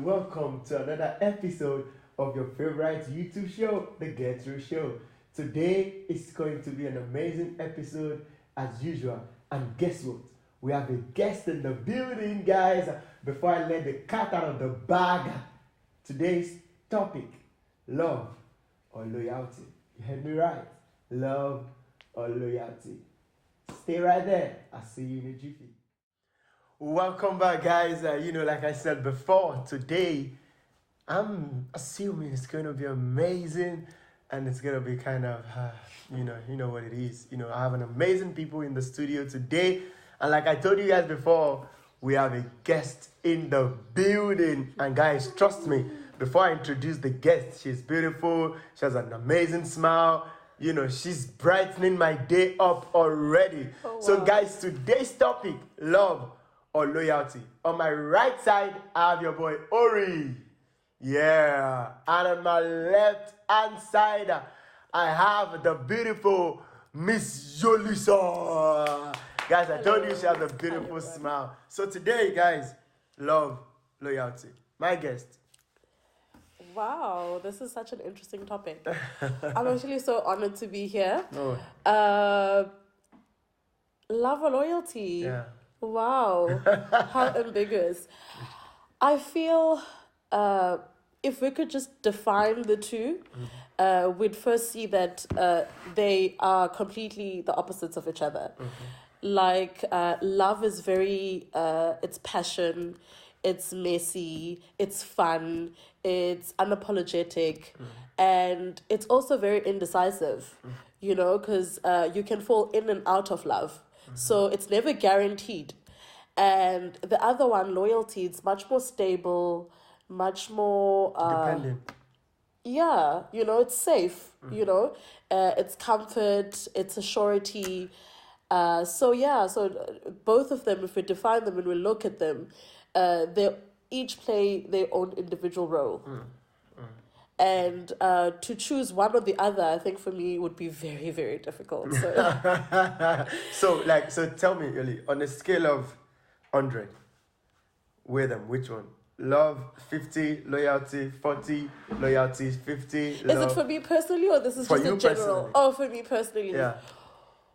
welcome to another episode of your favorite YouTube show, the GetRealShow. Today is going to be an amazing episode as usual. And guess what? We have a guest in the building, guys. Before I let the cat out of the bag, today's topic, love or loyalty. You heard me right. Love or loyalty. Stay right there. I'll see you in a jiffy. Welcome back, guys. Like I said before, today I'm assuming it's going to be amazing, and it's going to be kind of, you know what it is. I have an amazing people in the studio today, and like I told you guys before, we have a guest in the building. And guys, trust me, before I introduce the guest, she's beautiful. She has an amazing smile. She's brightening my day up already. Oh, wow. So guys, today's topic, love or loyalty. On my right side, I have your boy Ori. Yeah. And on my left hand side, I have the beautiful Miss Yolisa. Guys, I told you she has a beautiful smile. So today, guys, love, loyalty. My guest. Wow, this is such an interesting topic. I'm actually so honored to be here. Oh. Love or loyalty? Yeah. Wow, how ambiguous. I feel if we could just define the two, we'd first see that they are completely the opposites of each other. Like, love is very, it's passion, it's messy, it's fun, it's unapologetic, and it's also very indecisive, because you can fall in and out of love. So it's never guaranteed. And the other one, loyalty, it's much more stable, much more... Dependent. Yeah, it's safe, it's comfort, it's a surety. So both of them, if we define them and we look at them, they each play their own individual role. And to choose one or the other, I think for me would be very, very difficult. So, so tell me, Yoli, on a scale of 100, weigh them, which one? Love 50, loyalty 40, loyalty 50. Is it for me personally, or this is for just you in general? Personally. Oh, for me personally. Yeah.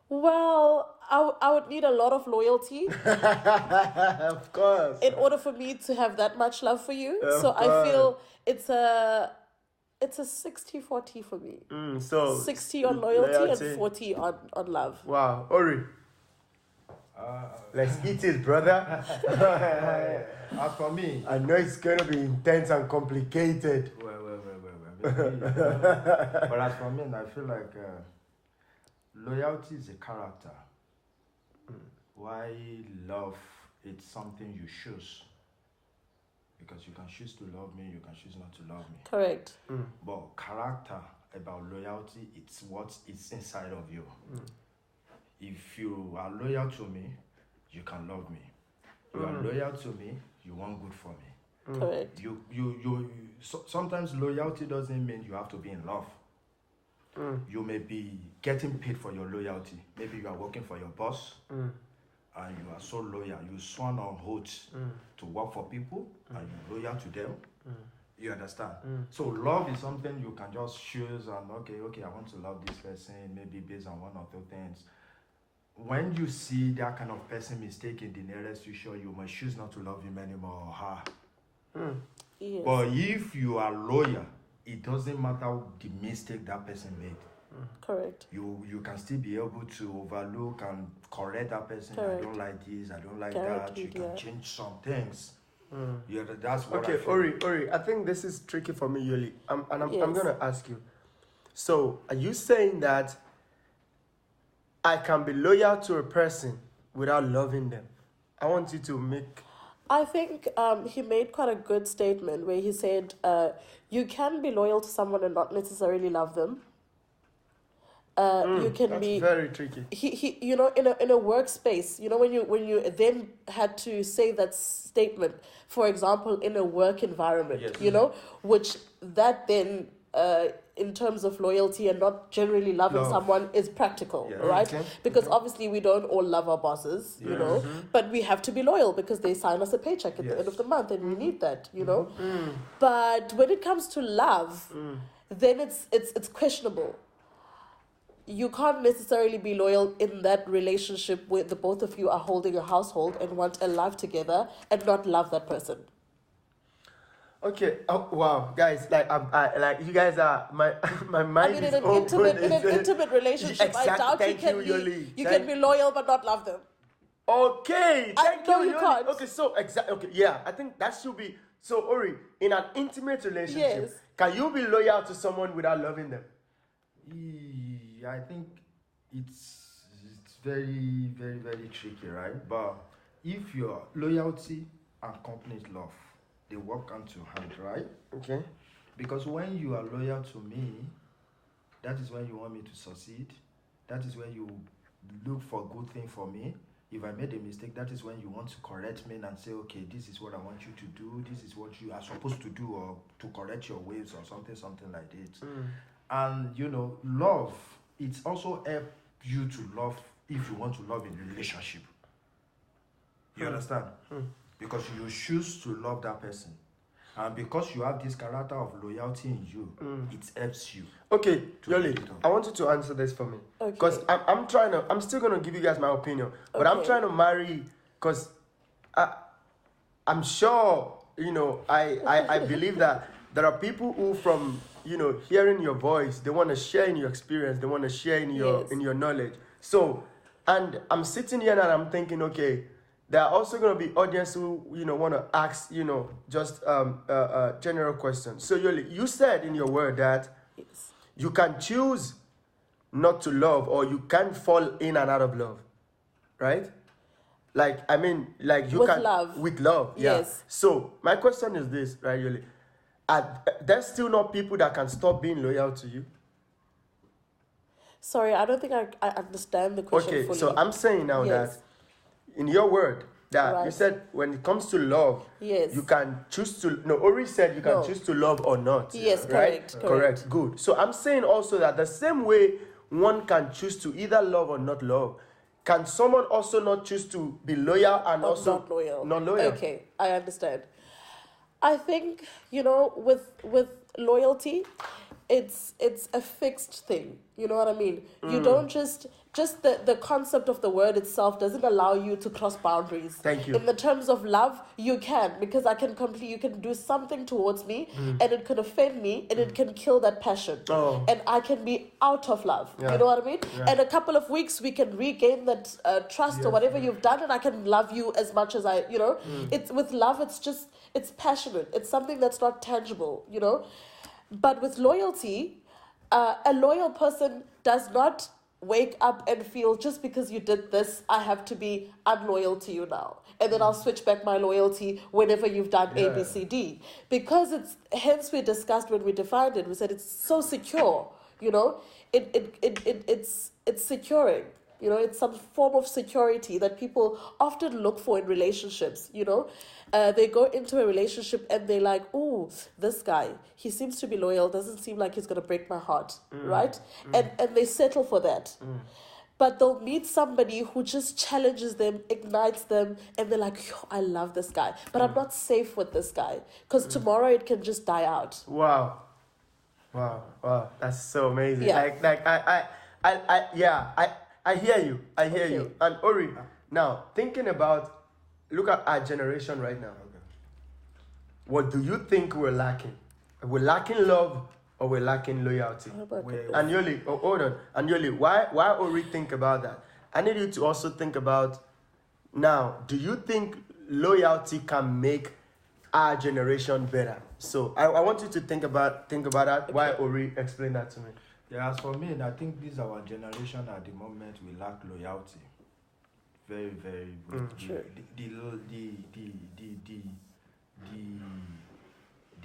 Well, I would need a lot of loyalty. Of course. In order for me to have that much love for you. Of so course. I feel it's a 60-40 for me. So 60 on loyalty and 40 on love. Wow. Ori. Let's eat it, brother. As for me, I know it's going to be intense and complicated. well. But as for me, I feel like loyalty is a character. Why love, it's something you choose. Because you can choose to love me, you can choose not to love me. Correct. But character about loyalty, it's what is inside of you. If you are loyal to me, you can love me. You are loyal to me, you want good for me. Correct. Sometimes loyalty doesn't mean you have to be in love. You may be getting paid for your loyalty. Maybe you are working for your boss, and you are so loyal. You sworn on oath to work for people, and you're loyal to them. You understand? So love is something you can just choose and okay, I want to love this person, maybe based on one or two things. When you see that kind of person mistaken the nearest you sure, you must choose not to love him anymore or her. Yes. But if you are loyal, it doesn't matter the mistake that person made. Correct. You can still be able to overlook and correct that person. Correct. I don't like this, I don't like Guaranteed, that. You can change some things. Yeah, that's what Okay, I feel. Ori, I think this is tricky for me, Yoli. I'm Yes. going to ask you. So, are you saying that I can be loyal to a person without loving them? I want you to make... I think he made quite a good statement where he said, you can be loyal to someone and not necessarily love them. You can that's be very tricky. He in a workspace, when you then had to say that statement, for example, in a work environment, Yes. which that then in terms of loyalty and not generally loving Love. someone is practical, Yeah. right? Okay. Because obviously we don't all love our bosses, you know, but we have to be loyal because they sign us a paycheck at the end of the month, and we need that, you know. But when it comes to love, then it's questionable. You can't necessarily be loyal in that relationship where the both of you are holding a household and want a life together and not love that person. Okay. Oh wow, guys! Like like you guys are my mind I mean, is in open. an intimate relationship, I doubt Thank you Yoli. can be loyal but not love them. Okay, thank no, you, you Yoli. can't. Okay, so okay, yeah, I think that should be so. Ori, in an intimate relationship, Yes. can you be loyal to someone without loving them? I think it's very, very, very tricky, right? But if your loyalty accompanies love, they work hand to hand, right? Okay. Because when you are loyal to me, that is when you want me to succeed. That is when you look for good thing for me. If I made a mistake, that is when you want to correct me and say, okay, this is what I want you to do. This is what you are supposed to do, or to correct your ways, or something like that. And you know, love, it's also help you to love if you want to love in a relationship. You understand? Because you choose to love that person. And because you have this character of loyalty in you, it helps you. Okay, To Yoli, make it up. I want you to answer this for me. Okay. Because I'm still going to give you guys my opinion. But I'm Okay. trying to marry, because I'm sure, you know, I believe that there are people who from, you know, hearing your voice, they want to share in your experience, they want to share in your Yes. in your knowledge. So, and I'm sitting here and I'm thinking, okay, there are also going to be audience who, you know, want to ask, you know, just general questions. So, Yoli, you said in your word that Yes. you can choose not to love, or you can fall in and out of love, right? Like, I mean, like you With can love. with love, yeah. Yes. So my question is this, right, Yoli? There's still not people that can stop being loyal to you. Sorry, I don't think I understand the question Okay, fully. so I'm saying now Yes. that in your word that you Right. said when it comes to love, Yes. you can choose to. No, Ori said you can No. choose to love or not. Yes, right? correct. Good. So I'm saying also that the same way one can choose to either love or not love, can someone also not choose to be loyal and Or also not loyal. Not loyal. Okay, I understand. I think, you know, with loyalty, it's a fixed thing. You know what I mean? You don't just the concept of the word itself doesn't allow you to cross boundaries. Thank you. In the terms of love, you can, because you can do something towards me and it can offend me and it can kill that passion. Oh. And I can be out of love. Yeah. You know what I mean? Yeah. And a couple of weeks we can regain that trust or whatever you've done, and I can love you as much as I, you know. It's with love, it's passionate. It's something that's not tangible, you know. But with loyalty, a loyal person does not wake up and feel, just because you did this, I have to be unloyal to you now. And then I'll switch back my loyalty whenever you've done A, B, C, D. Because hence we discussed when we defined it, we said it's so secure, you know, it's securing. You know, it's some form of security that people often look for in relationships, you know. They go into a relationship and they're like, oh, this guy, he seems to be loyal, doesn't seem like he's going to break my heart, right? And they settle for that. But they'll meet somebody who just challenges them, ignites them, and they're like, yo, I love this guy, but I'm not safe with this guy because tomorrow it can just die out. Wow, that's so amazing. Yeah. I hear you. Okay. And Ori, now thinking about, look at our generation right now. What do you think we're lacking? We're lacking love, or we're lacking loyalty? How about Wait. that? And Yoli, hold on. And Yoli, why Ori think about that? I need you to also think about, now, do you think loyalty can make our generation better? So I want you to think about that. Why Ori explain that to me? Yeah, as for me, I think this our generation at the moment, we lack loyalty. Very, very. Sure.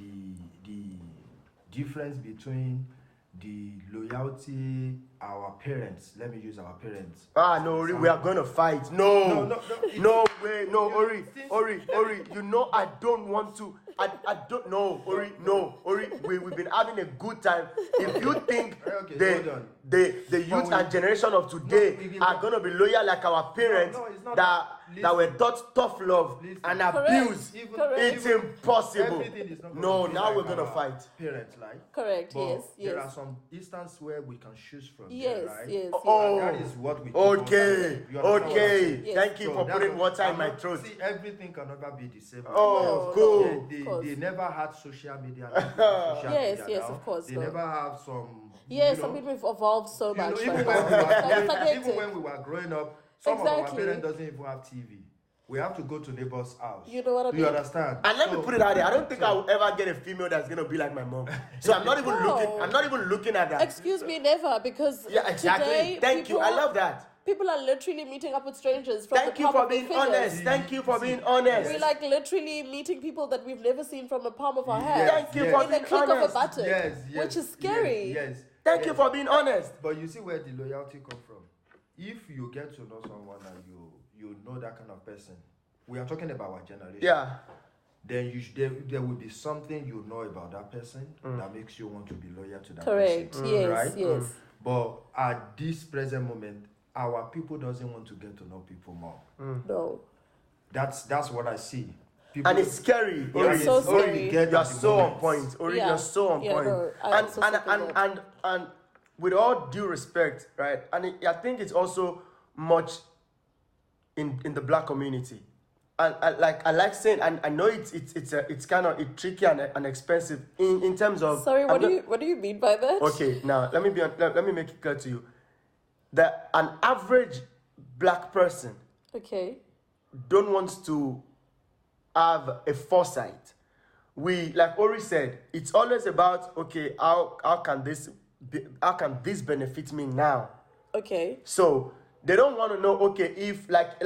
The difference between the loyalty our parents. Let me use our parents. No, Ori, we are gonna fight. No way, no, Ori, you know I don't want to. I don't know, Ori, we've been having a good time. If you think the youth and generation of today are gonna be loyal like our parents that were taught tough love and abuse, it's impossible. No, now we're gonna fight. Parents, like correct. Yes. There are some instances where we can choose from. Yes, there, right? yes. Oh, that is what we do. Okay. Yes. Thank you for putting water in my throat. See, everything can never be the same. Oh, cool. They never had social media. Yes, of course. They never have some. Yes, I mean we've evolved so much. Even when we were growing up, some of our parents doesn't even have TV. We have to go to neighbor's house. You know what I mean? Do you understand? And let me put it out there. I don't think I will ever get a female that's gonna be like my mom. So I'm not even looking. I'm not even looking at that. Excuse me, never, because exactly. Today, Thank you. I love that. People are literally meeting up with strangers. Thank you for being honest. Thank you for being honest. We're like literally meeting people that we've never seen from the palm of our hand. Thank you for in the being click honest. of a button, which is scary. Thank you for being honest. But you see where the loyalty comes from. If you get to know someone and you know that kind of person, we are talking about our generation. Yeah. Then there will be something you know about that person that makes you want to be loyal to that Correct. person. Yes. Right? Yes. But at this present moment, our people doesn't want to get to know people more. No. That's what I see. People, And it's scary. It's so scary. You're so on point. You're so on point. No, and with all due respect, right? And I think it's also much in the black community. And I like saying, and I know it's kind of tricky and expensive in terms of. Sorry, what do you mean by that? Okay, now let me make it clear to you that an average black person don't want to have a foresight. We, like Ori said, it's always about how can this benefit me now? Okay. So they don't want to know if like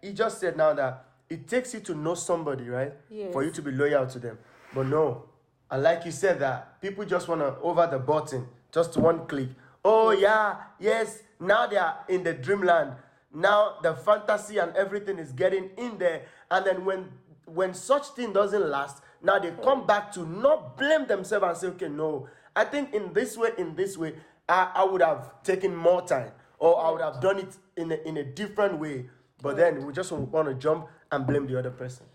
he just said now that it takes you to know somebody, right? Yes. For you to be loyal to them. But no. And like you said that people just want to over the button, just one click. Oh yes, now they are in the dreamland. Now the fantasy and everything is getting in there. And then when such thing doesn't last, now they come back to not blame themselves and say, okay, no, I think in this way, I would have taken more time, or I would have done it in a different way. But then we just want to jump and blame the other person.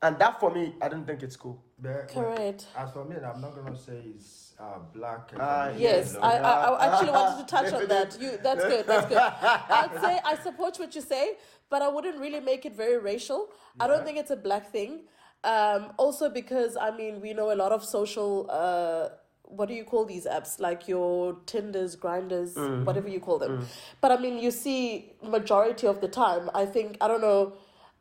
And that, for me, I don't think it's cool. Correct. As for me, I'm not going to say it's black. Yes, I actually wanted to touch on that. That's good. I'd say I support what you say, but I wouldn't really make it very racial. Yeah. I don't think it's a black thing. Also because, I mean, we know a lot of social... what do you call these apps? Like your Tinders, Grinders, whatever you call them. But I mean, you see majority of the time, I think, I don't know,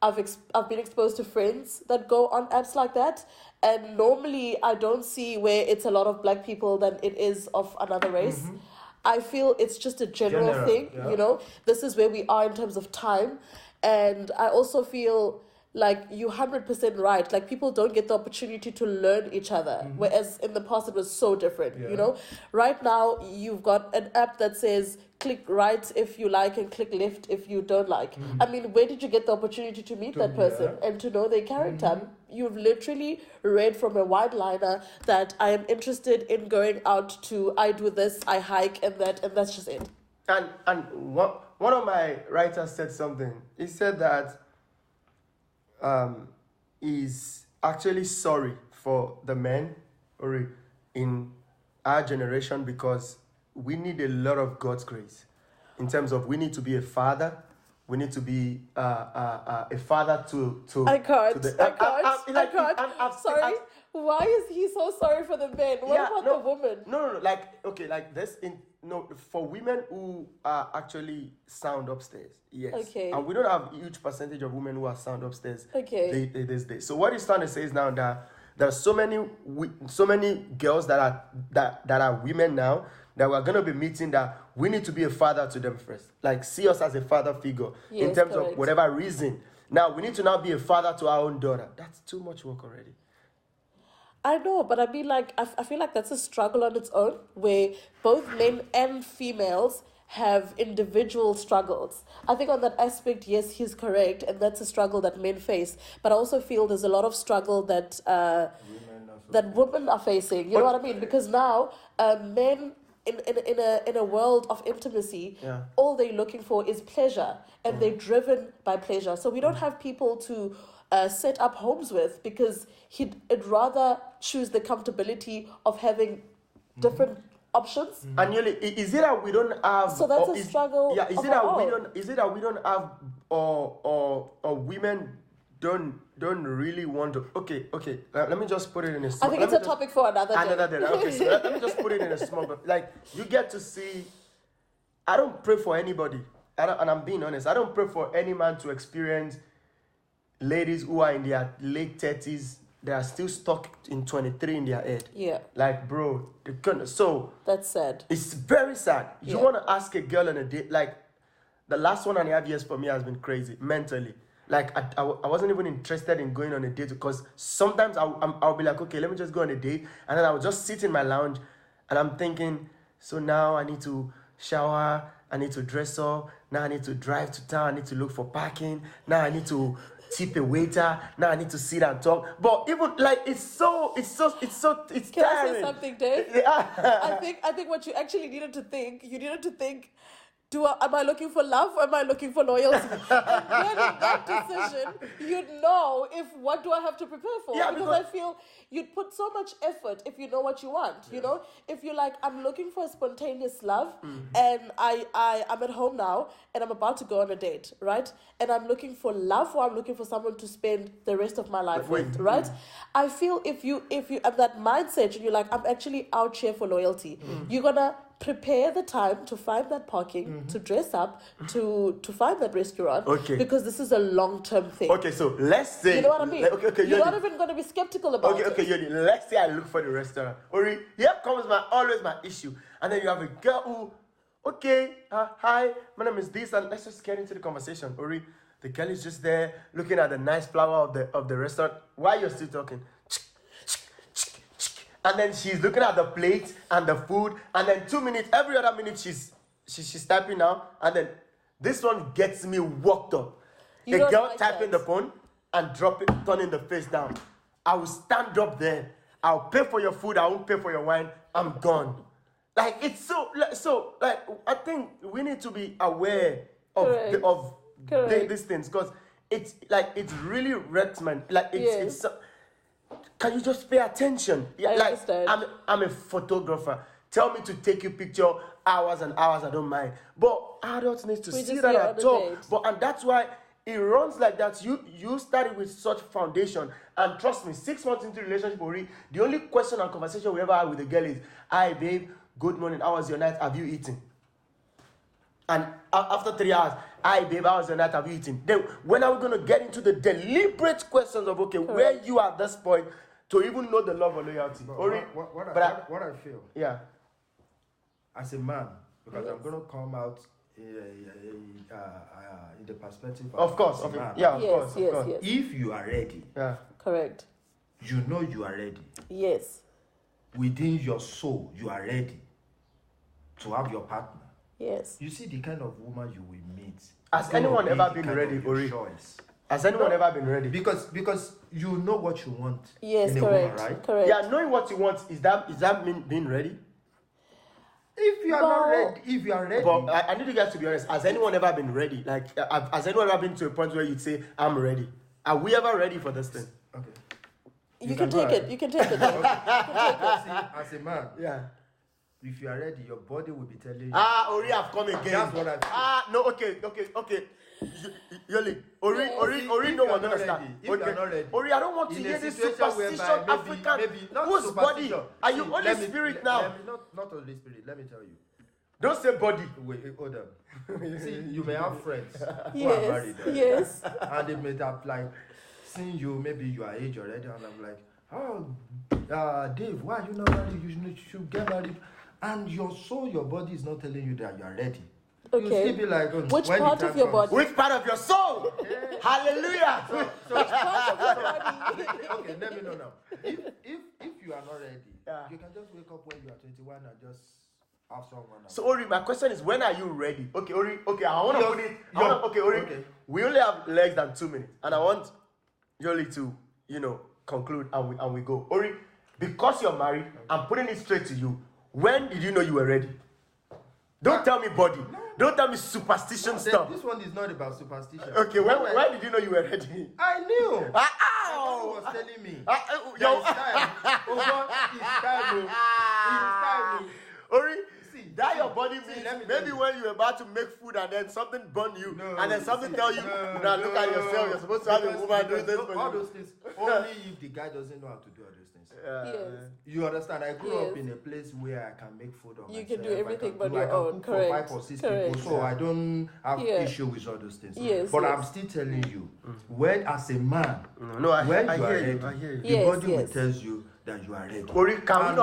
I've been exposed to friends that go on apps like that. And normally I don't see where it's a lot of black people than it is of another race. Mm-hmm. I feel it's just a general thing, you know. This is where we are in terms of time. And I also feel... like, you're 100% right. Like, people don't get the opportunity to learn each other. Mm-hmm. Whereas in the past, it was so different, you know? Right now, you've got an app that says, click right if you like and click left if you don't like. Mm-hmm. I mean, where did you get the opportunity to meet that person and to know their character? Mm-hmm. You've literally read from a wide liner that I am interested in going out to, I do this, I hike, and that's just it. And one of my writers said something. He said that is actually sorry for the men in our generation, because we need a lot of God's grace in terms of we need to be a father. We need to be a father to I can't. Sorry. Why is he so sorry for the men? What about the woman? No. Like this. For women who are actually sound upstairs, yes. Okay. And we don't have a huge percentage of women who are sound upstairs. Okay. These days. So what he's trying to say is now that there are so many girls that are women now that we're gonna be meeting that we need to be a father to them first. Like, see us as a father figure in terms of whatever reason. Now we need to now be a father to our own daughter. That's too much work already. I know, but I mean, like, I feel like that's a struggle on its own, where both men and females have individual struggles. I think on that aspect, yes, he's correct, and that's a struggle that men face. But I also feel there's a lot of struggle that women are facing. You know what I mean? Because now, men in a world of intimacy, all they're looking for is pleasure, and they're driven by pleasure. So we don't have people to set up homes with, because he'd rather choose the comfortability of having different options. And is it that we don't have? So that's a struggle. Yeah, is it that we don't? Is it that we don't have, or women don't really want to? Okay. Let me just put it in a. I think it's a topic for another day. Okay, so let me just put it in a small. Like, you get to see. I don't pray for anybody, and I'm being honest. I don't pray for any man to experience ladies who are in their late 30s. They are still stuck in 23 in their head. Yeah. Like, bro, so that's sad. It's very sad. You want to ask a girl on a date, like, the last 1.5 years for me has been crazy mentally. Like, I wasn't even interested in going on a date, because sometimes I'll be like, okay, let me just go on a date, and then I'll just sit in my lounge, and I'm thinking, so now I need to shower, I need to dress up, now I need to drive to town, I need to look for parking, now I need to tip a waiter, now I need to sit and talk. But even like it's tiring. Can I say something, Dave? Yeah. I think what you actually needed to think, am I looking for love, or am I looking for loyalty? And then in that decision, you'd know what do I have to prepare for? Yeah, because I feel you'd put so much effort if you know what you want. You know, if you're like, I'm looking for a spontaneous love, and I'm at home now, and I'm about to go on a date, right? And I'm looking for love, or I'm looking for someone to spend the rest of my life with, right? I feel if you have that mindset, and you're like, I'm actually out here for loyalty, you're gonna prepare the time to find that parking, to dress up, to find that restaurant. Okay. Because this is a long-term thing. Okay, so let's say... You know what I mean? Okay, you're not even going to be skeptical about it. Okay, Yoli, let's say I look for the restaurant. Ori, here comes always my issue. And then you have a girl who, okay, hi, my name is this, and let's just get into the conversation. Ori, the girl is just there looking at the nice flower of the restaurant while you're still talking. And then she's looking at the plate and the food, and then 2 minutes, every other minute she's typing now, and then this one gets me worked up. The girl like typing the phone and turning the face down. I will stand up there. I'll pay for your food. I won't pay for your wine. I'm gone. Like, it's so like, I think we need to be aware of these things, because it's like, it's really wrecks, man. Like, it's can you just pay attention? I understand. I'm a photographer. Tell me to take you picture hours and hours, I don't mind. But adults need to see that at all. And that's why it runs like that. You started with such foundation, and trust me, 6 months into the relationship, the only question and conversation we ever have with the girl is, "Hi babe, good morning, how was your night? Have you eaten?" And after 3 hours, "Hi babe, how was your night? Have you eaten?" Then when are we going to get into the deliberate questions of, okay, where you are at this point to even know the love or loyalty? What I feel, as a man, because I'm going to come out in the perspective of course, of a man. Yeah, of course. If you are ready, correct, you know you are ready. Yes. Within your soul, you are ready to have your partner. Yes. You see the kind of woman you will meet. Has anyone ever been ready, Ori? Has anyone ever been ready? Because you know what you want. Yes, in correct. A woman, right? Correct. Yeah, knowing what you want, is that mean being ready? If you are not ready, But I need you guys to be honest. Has anyone ever been ready? Like, has anyone ever been to a point where you'd say, "I'm ready"? Are we ever ready for this thing? Okay. You can take it. You can take it. Okay. See, as a man, if you are ready, your body will be telling you. Ori, I've come again. That's what I feel. No, okay. Yoli, Ori, no one understand. If you are not ready. Ori, I don't want to hear this superstition African. Whose body? Are you Holy Spirit now? Not Holy Spirit. Let me tell you. Don't say body. Wait, hold on. See, you may have friends who are Yes. married. Yes. And they may have like seen you, maybe you are age already, and I'm like, "Oh, Dave, why are you not married? You should get married." And your soul, your body is not telling you that you are ready. Okay. You still be like, which part of your body? Which part of your soul? Yeah. Hallelujah. So, which part of your body? Okay, let me know now. If you are not ready, you can just wake up when you are 21 and just have someone. So Ori, my question is, when are you ready? Okay, Ori. Okay, I want to put it. Okay, Ori. Okay. We only have less than 2 minutes, and I want Yoli to, conclude and we go. Ori, because you're married, I'm putting it straight to you. When did you know you were ready? Don't tell me body. No. Don't tell me superstition stuff. This one is not about superstition. Okay, when did you know you were ready? I knew. Ow! God was telling me. Yo. It's time. Oh God, it's time. Ori, that your body means maybe when you're about to make food and then something burn you and then something tell you, now look at yourself, you're supposed to have a woman doing this for you. All those things, only if the guy doesn't know how to do all those things. Yes. You understand? I grew up in a place where I can make food on myself. You can do everything but your own. own. For 5 or 6 people, so I don't have issue with all those things. Yes, but I'm still telling you, when as a man, when you are ready, the body will tell you that you are ready. Ori, can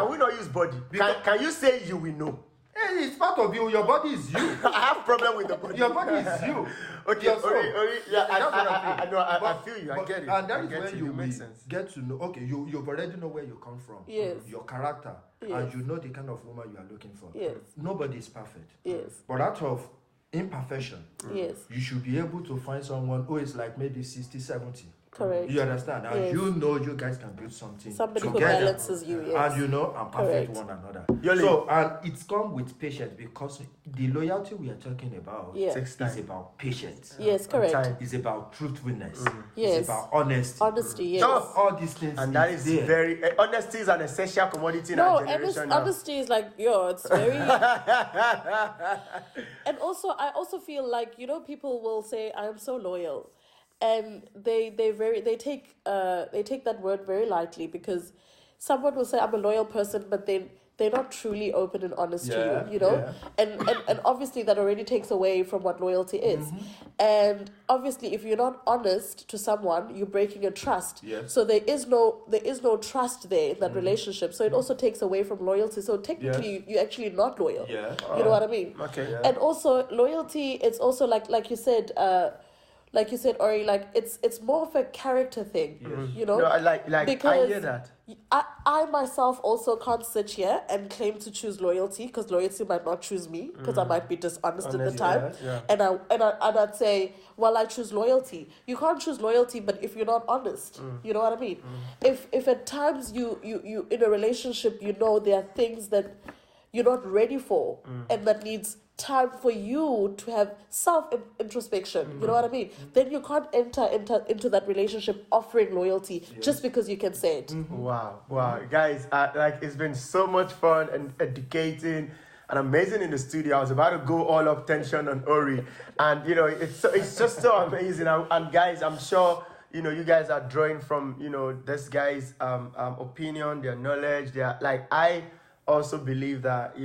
we not use body? Can you say you will know? Hey, it's part of you. Your body is you. I have problem with the body. Your body is you. Okay, Ori, yeah, I feel you. I get it. And that is when you will get to know. Okay, you already know where you come from. Yes. Your character, and you know the kind of woman you are looking for. Yes. Nobody is perfect. Yes. But out of imperfection, yes, you should be able to find someone who is like maybe 60, 70. Correct. You understand? And you know you guys can build something Somebody together. who balances you, yes. And you know, and perfect one another. So, and it's come with patience, because the loyalty we are talking about is about patience. Yes, correct. It's about truthfulness. Yes. It's about honesty. Honesty, yes. All these things. And that is there. very... honesty is an essential commodity in our generation now. Honesty is like, it's very... And also, I also feel like, people will say, I am so loyal. And they take that word very lightly, because someone will say, I'm a loyal person, but then they're not truly open and honest to you, and obviously that already takes away from what loyalty is. And obviously, if you're not honest to someone, you're breaking a trust. So there is no trust there in that relationship. So it also takes away from loyalty. So technically, you're actually not loyal. You know what I mean? Okay. And also loyalty, it's also like you said. Like you said, Ori, like it's more of a character thing, No, because I hear that. I myself also can't sit here and claim to choose loyalty, because loyalty might not choose me, because I might be dishonest at the time, and I'd say, well, I choose loyalty. You can't choose loyalty, but if you're not honest, you know what I mean. If at times you in a relationship, there are things that you're not ready for, and that needs time for you to have self-introspection, you know what I mean? Then you can't enter into that relationship offering loyalty just because you can say it. Wow, guys, it's been so much fun and educating and amazing in the studio. I was about to go all up tension on Ori, and it's just so amazing. And guys, I'm sure you guys are drawing from this guy's opinion, their knowledge, I also believe that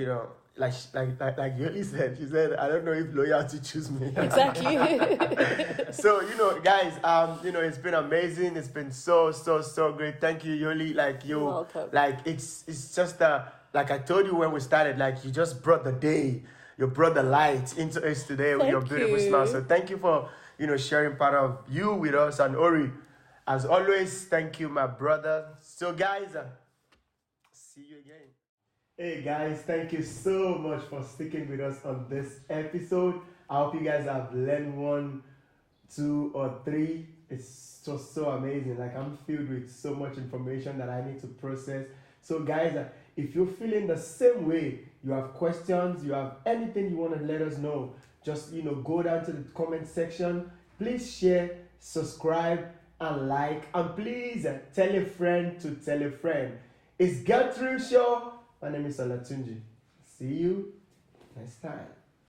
like Yoli said, she said, I don't know if loyalty choose me. Exactly. So, guys, it's been amazing. It's been so great. Thank you, Yoli. You're welcome. It's just like I told you when we started, you just brought the day, you brought the light into us today with your beautiful smile. So thank you for, sharing part of you with us. And Ori, as always, thank you, my brother. So guys, see you again. Hey guys, thank you so much for sticking with us on this episode. I hope you guys have learned 1, 2, or 3. It's just so amazing. I'm filled with so much information that I need to process. So guys, if you're feeling the same way, you have questions, you have anything you want to let us know, just go down to the comment section. Please share, subscribe, and like, and please tell a friend to tell a friend. It's GetRealShow. My name is Olatunji. See you next time.